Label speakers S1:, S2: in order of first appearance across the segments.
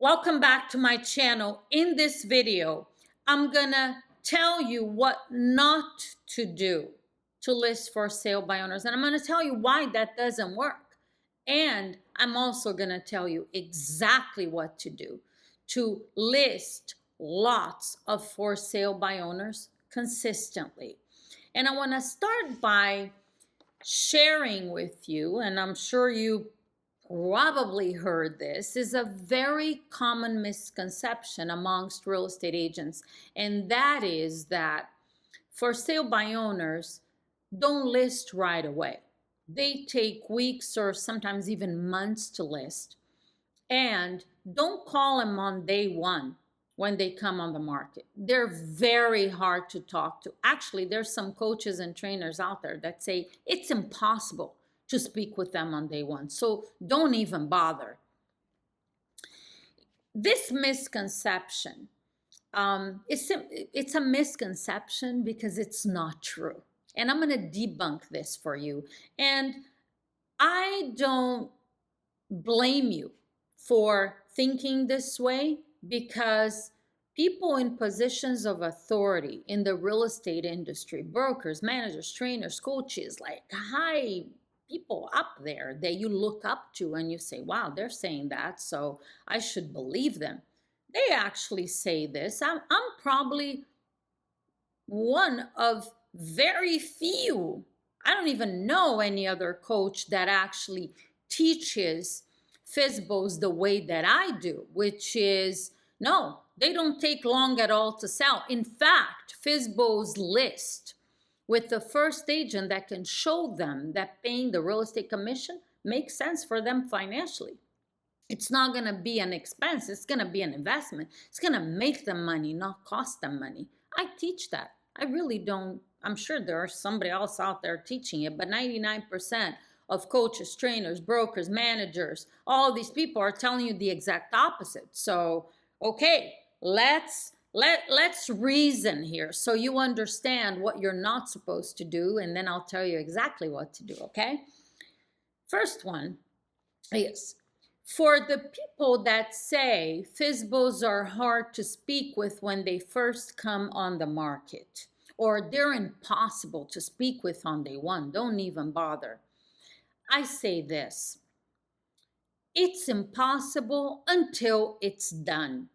S1: Welcome back to my channel. In this video, I'm gonna tell you what not to do to list for sale by owners. And I'm gonna tell you why that doesn't work. And I'm also gonna tell you exactly what to do to list lots of for sale by owners consistently. And I wanna start by sharing with you, and I'm sure you probably heard this, is a very common misconception amongst real estate agents, and that is that for sale by owners don't list right away. They take weeks or sometimes even months to list, and don't call them on day one when they come on the market. They're very hard to talk to. Actually, there's some coaches and trainers out there that say it's impossible to speak with them on day one. So don't even bother. This misconception, it's a misconception because it's not true. And I'm going to debunk this for you. And I don't blame you for thinking this way, because people in positions of authority in the real estate industry, brokers, managers, trainers, coaches, like high people up there that you look up to and you say, wow, they're saying that, so I should believe them. They actually say this. I'm probably one of very few. I don't even know any other coach that actually teaches FSBOs the way that I do, which is, no, they don't take long at all to sell. In fact, FSBOs list with the first agent that can show them that paying the real estate commission makes sense for them financially. It's not going to be an expense. It's going to be an investment. It's going to make them money, not cost them money. I teach that. I really don't. I'm sure there's somebody else out there teaching it, but 99% of coaches, trainers, brokers, managers, all these people are telling you the exact opposite. So, okay, let's reason here so you understand what you're not supposed to do, and then I'll tell you exactly what to do, okay? First one is, for the people that say FSBOs are hard to speak with when they first come on the market, or they're impossible to speak with on day one, don't even bother. I say this: it's impossible until it's done.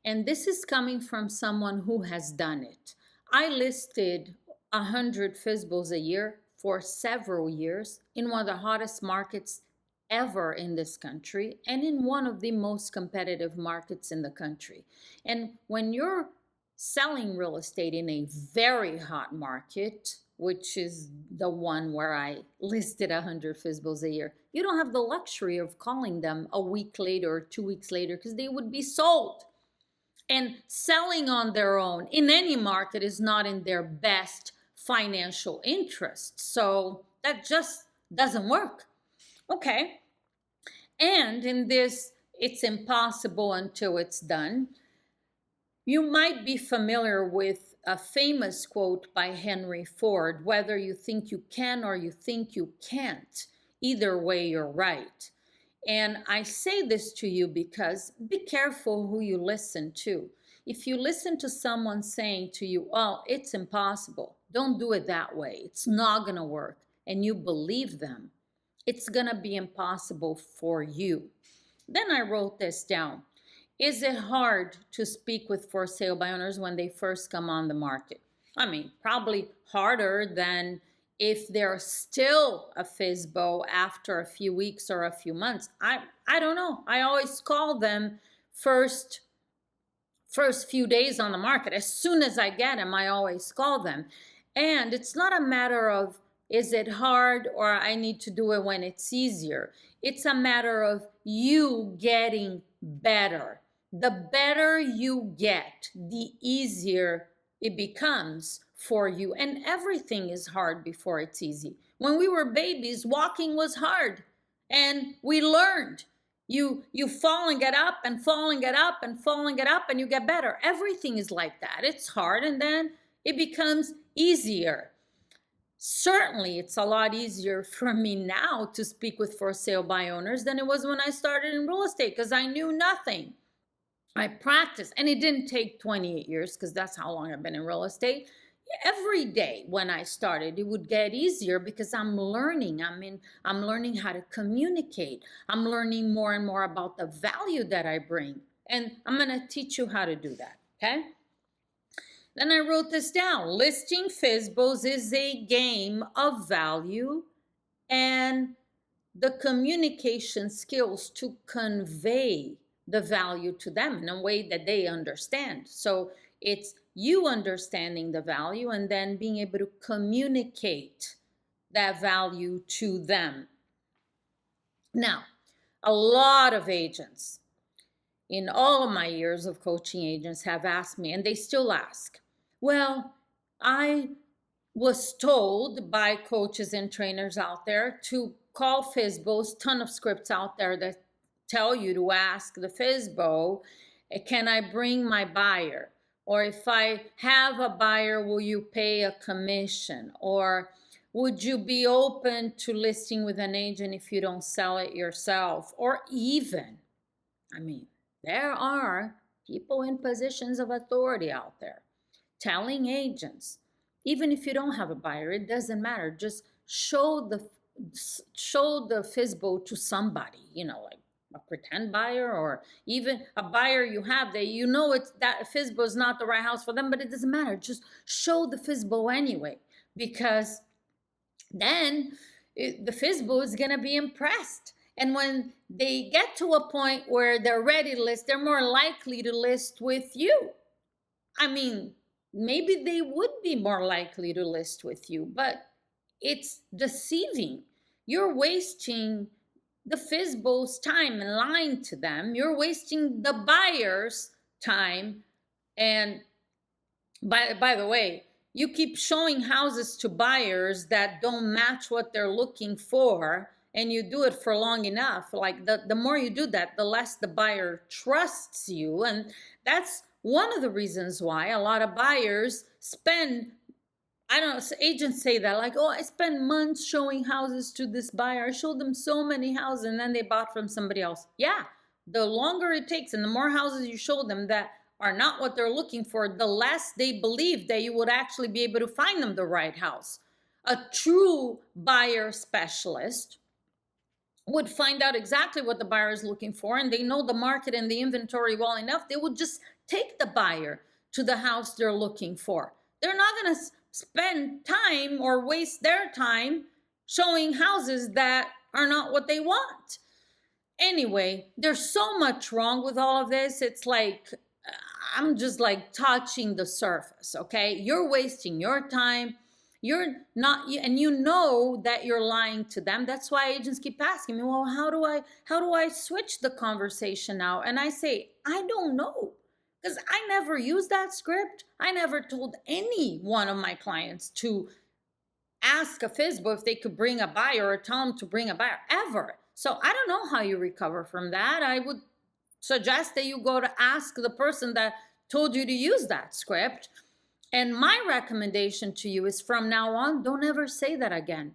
S1: And this is coming from someone who has done it. I listed 100 FSBOs a year for several years in one of the hottest markets ever in this country, and in one of the most competitive markets in the country. And when you're selling real estate in a very hot market, which is the one where I listed 100 FSBOs a year, you don't have the luxury of calling them a week later or 2 weeks later, because they would be sold. And selling on their own in any market is not in their best financial interest. So that just doesn't work. Okay. And in this, it's impossible until it's done, you might be familiar with a famous quote by Henry Ford: whether you think you can or you think you can't, either way you're right. And I say this to you because be careful who you listen to. If you listen to someone saying to you, oh, it's impossible, don't do it that way, it's not going to work, and you believe them, it's going to be impossible for you. Then I wrote this down. Is it hard to speak with for sale by owners when they first come on the market? I mean, probably harder than if they're still a FSBO after a few weeks or a few months. I don't know. I always call them first few days on the market. As soon as I get them, I always call them. And it's not a matter of, is it hard or I need to do it when it's easier. It's a matter of you getting better. The better you get, the easier it becomes for you. And everything is hard before it's easy. When we were babies, walking was hard, and we learned. You fall and get up and fall and get up and fall and get up, and you get better. Everything is like that. It's hard, and then it becomes easier. Certainly, it's a lot easier for me now to speak with for sale by owners than it was when I started in real estate, because I knew nothing. I practiced, and it didn't take 28 years because that's how long I've been in real estate. Every day when I started, it would get easier because I'm learning. I'm learning how to communicate. I'm learning more and more about the value that I bring. And I'm going to teach you how to do that, okay? Then I wrote this down. Listing FSBOs is a game of value and the communication skills to convey the value to them in a way that they understand. So it's you understanding the value and then being able to communicate that value to them. Now, a lot of agents in all of my years of coaching agents have asked me, and they still ask, well, I was told by coaches and trainers out there to call FSBOs, ton of scripts out there that tell you to ask the FSBO, can I bring my buyer? Or if I have a buyer, will you pay a commission? Or would you be open to listing with an agent if you don't sell it yourself? Or even, I mean, there are people in positions of authority out there telling agents, even if you don't have a buyer, it doesn't matter. Just show the FSBO to somebody, like a pretend buyer or even a buyer you have that you know it's that FSBO is not the right house for them, but it doesn't matter. Just show the FSBO anyway, because then the FSBO is gonna be impressed. And when they get to a point where they're ready to list, they're more likely to list with you. I mean, maybe they would be more likely to list with you, but it's deceiving. You're wasting the FSBO's time and lying to them. You're wasting the buyer's time. And by the way, you keep showing houses to buyers that don't match what they're looking for, and you do it for long enough. Like the more you do that, the less the buyer trusts you. And that's one of the reasons why a lot of buyers spend, I don't know, agents say that, like, oh, I spent months showing houses to this buyer. I showed them so many houses, and then they bought from somebody else. Yeah, the longer it takes and the more houses you show them that are not what they're looking for, the less they believe that you would actually be able to find them the right house. A true buyer specialist would find out exactly what the buyer is looking for, and they know the market and the inventory well enough. They would just take the buyer to the house they're looking for. They're not going to spend time or waste their time showing houses that are not what they want. Anyway, there's so much wrong with all of this. It's like, I'm just like touching the surface, okay? You're wasting your time. You're not, and you know that you're lying to them. That's why agents keep asking me, well, how do I switch the conversation now? And I say, I don't know, because I never used that script. I never told any one of my clients to ask a FSBO if they could bring a buyer or tell them to bring a buyer, ever. So I don't know how you recover from that. I would suggest that you go to ask the person that told you to use that script. And my recommendation to you is, from now on, don't ever say that again.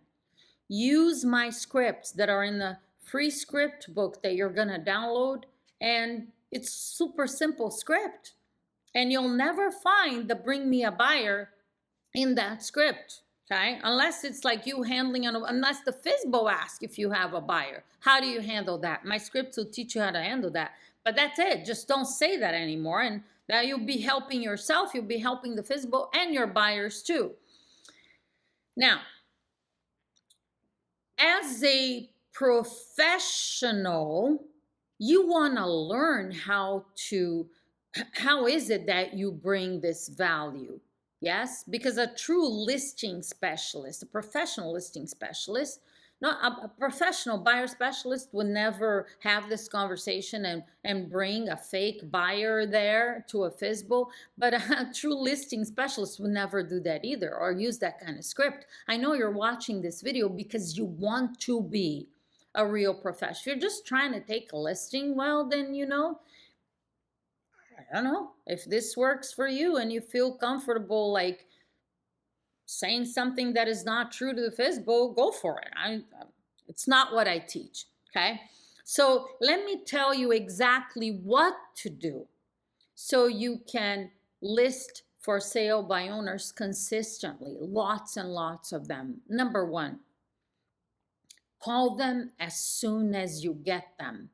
S1: Use my scripts that are in the free script book that you're going to download. And it's super simple script. And you'll never find the bring me a buyer in that script. Okay, unless it's like you handling, unless the FSBO asks if you have a buyer. How do you handle that? My scripts will teach you how to handle that. But that's it. Just don't say that anymore. And that you'll be helping yourself. You'll be helping the FSBO and your buyers too. Now, as a professional, you want to learn how is it that you bring this value? Yes, because a true listing specialist, a professional listing specialist, not a professional buyer specialist would never have this conversation and bring a fake buyer there to a FSBO, but a true listing specialist would never do that either, or use that kind of script. I know you're watching this video because you want to be a real professional. If you're just trying to take a listing, well, then, I don't know if this works for you and you feel comfortable like saying something that is not true to the FSBO, go for it. It's not what I teach, okay? So let me tell you exactly what to do so you can list for sale by owners consistently, lots and lots of them. Number one, call them as soon as you get them.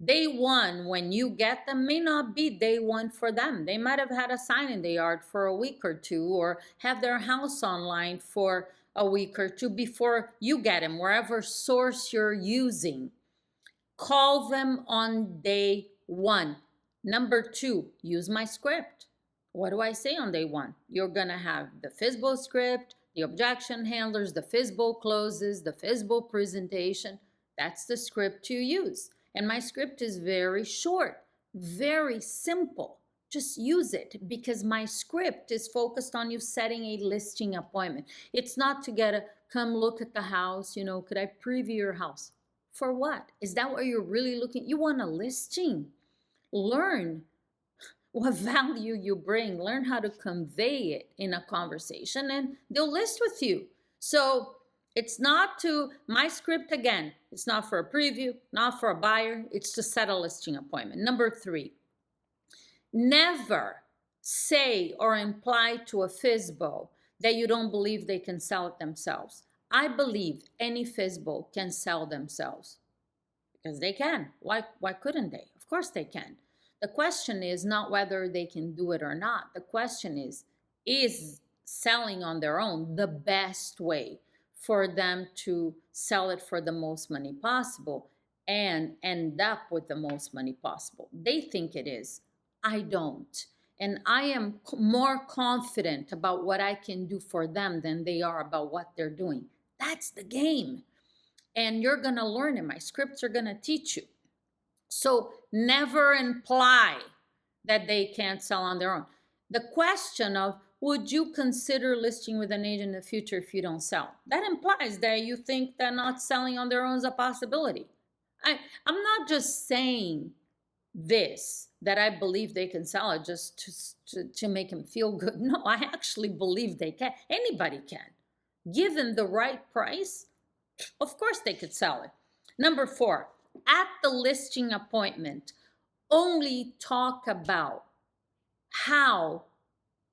S1: Day one, when you get them, may not be day one for them. They might have had a sign in the yard for a week or two, or have their house online for a week or two before you get them, wherever source you're using. Call them on day one. Number two, use my script. What do I say on day one? You're going to have the FISBO script, the objection handlers, the FISBO closes, the FISBO presentation. That's the script you use. And my script is very short, very simple. Just use it, because my script is focused on you setting a listing appointment. It's not to get a come look at the house, could I preview your house? For what? Is that what you're really looking? You want a listing. Learn what value you bring. Learn how to convey it in a conversation, and they'll list with you. So it's not to, my script again, it's not for a preview, not for a buyer. It's to set a listing appointment. Number three, never say or imply to a FISBO that you don't believe they can sell it themselves. I believe any FISBO can sell themselves, because they can. Why couldn't they? Of course they can. The question is not whether they can do it or not. The question is selling on their own the best way for them to sell it for the most money possible and end up with the most money possible? They think it is. I don't. And I am more confident about what I can do for them than they are about what they're doing. That's the game. And you're going to learn it. My scripts are going to teach you. So never imply that they can't sell on their own. The question of, would you consider listing with an agent in the future if you don't sell? That implies that you think that not selling on their own is a possibility. I'm not just saying this, that I believe they can sell it just to make them feel good. No, I actually believe they can. Anybody can. Given the right price, of course they could sell it. Number four, at the listing appointment, only talk about how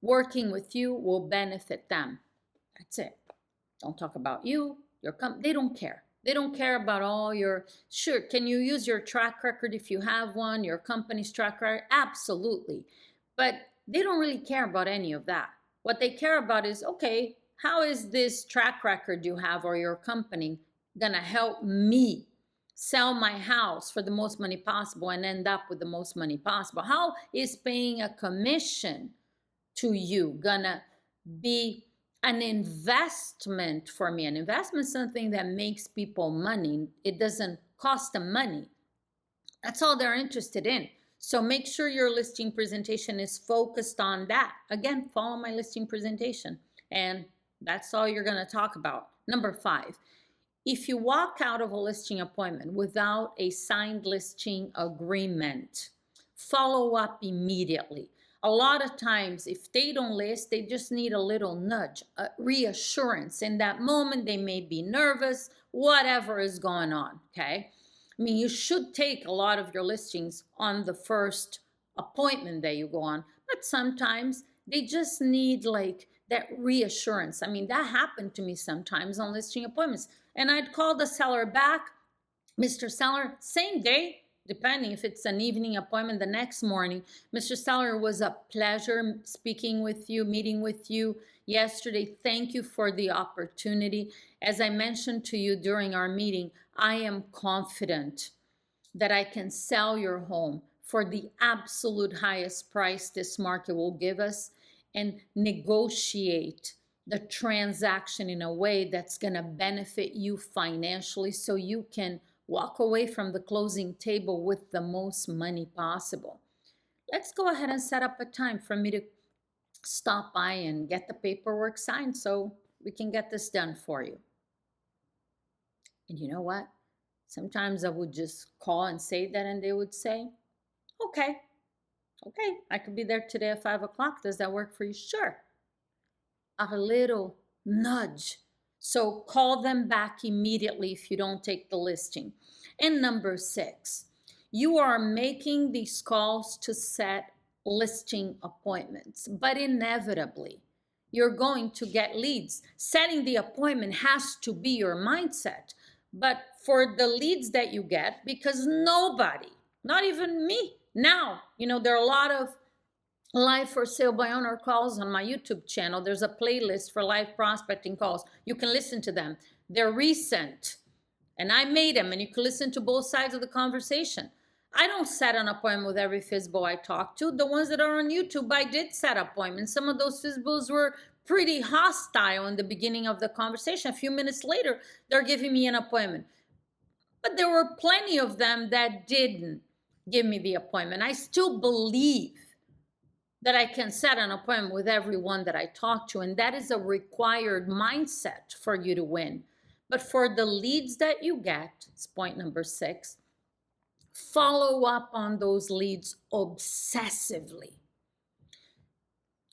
S1: working with you will benefit them. That's it. Don't talk about you, your company. They don't care. They don't care about all your, sure, can you use your track record if you have one, your company's track record? Absolutely. But they don't really care about any of that. What they care about is, okay, how is this track record you have or your company gonna help me sell my house for the most money possible and end up with the most money possible? How is paying a commission to you gonna be an investment for me? An investment is something that makes people money. It doesn't cost them money. That's all they're interested in. So make sure your listing presentation is focused on that. Again, follow my listing presentation, and that's all you're going to talk about. Number five, if you walk out of a listing appointment without a signed listing agreement, follow up immediately. A lot of times, if they don't list, they just need a little nudge, a reassurance. In that moment, they may be nervous, whatever is going on, okay? I mean, you should take a lot of your listings on the first appointment that you go on, but sometimes they just need like that reassurance. I mean, that happened to me sometimes on listing appointments. And I'd call the seller back, Mr. Seller, same day, depending if it's an evening appointment, the next morning. Mr. Seller, it was a pleasure speaking with you, meeting with you yesterday. Thank you for the opportunity. As I mentioned to you during our meeting, I am confident that I can sell your home for the absolute highest price this market will give us and negotiate the transaction in a way that's going to benefit you financially so you can walk away from the closing table with the most money possible. Let's go ahead and set up a time for me to stop by and get the paperwork signed so we can get this done for you. And you know what? Sometimes I would just call and say that, and they would say, okay, I could be there today at 5 o'clock. Does that work for you? Sure. A little nudge. So call them back immediately if you don't take the listing. And number 6, you are making these calls to set listing appointments, but inevitably you're going to get leads. Setting the appointment has to be your mindset. But for the leads that you get, because nobody, not even me, now, there are a lot of live for sale by owner calls on my YouTube channel. There's a playlist for live prospecting calls. You can listen to them. They're recent, and I made them, and you can listen to both sides of the conversation. I don't set an appointment with every FISBO I talk to. The ones that are on YouTube, I did set appointments. Some of those FISBOs were pretty hostile in the beginning of the conversation. A few minutes later, they're giving me an appointment. But there were plenty of them that didn't give me the appointment. I still believe that I can set an appointment with everyone that I talk to, and that is a required mindset for you to win. But for the leads that you get, it's point number 6, follow up on those leads obsessively.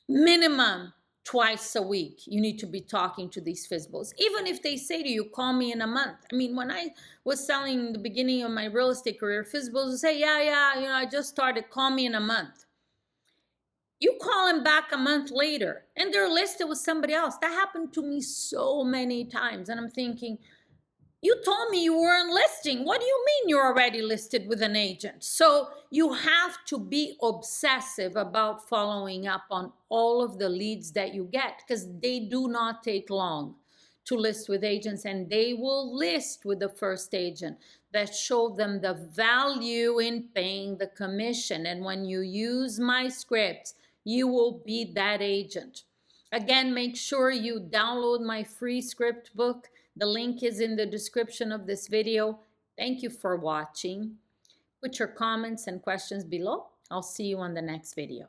S1: Minimum twice a week, you need to be talking to these FISBOs. Even if they say to you, call me in a month. I mean, when I was selling in the beginning of my real estate career, FISBOs would say, yeah, I just started, call me in a month. You call them back a month later, and they're listed with somebody else. That happened to me so many times, and I'm thinking, you told me you weren't listing. What do you mean you're already listed with an agent? So you have to be obsessive about following up on all of the leads that you get, because they do not take long to list with agents, and they will list with the first agent that show them the value in paying the commission. And when you use my scripts, you will be that agent. Again, make sure you download my free script book. The link is in the description of this video. Thank you for watching. Put your comments and questions below. I'll see you on the next video.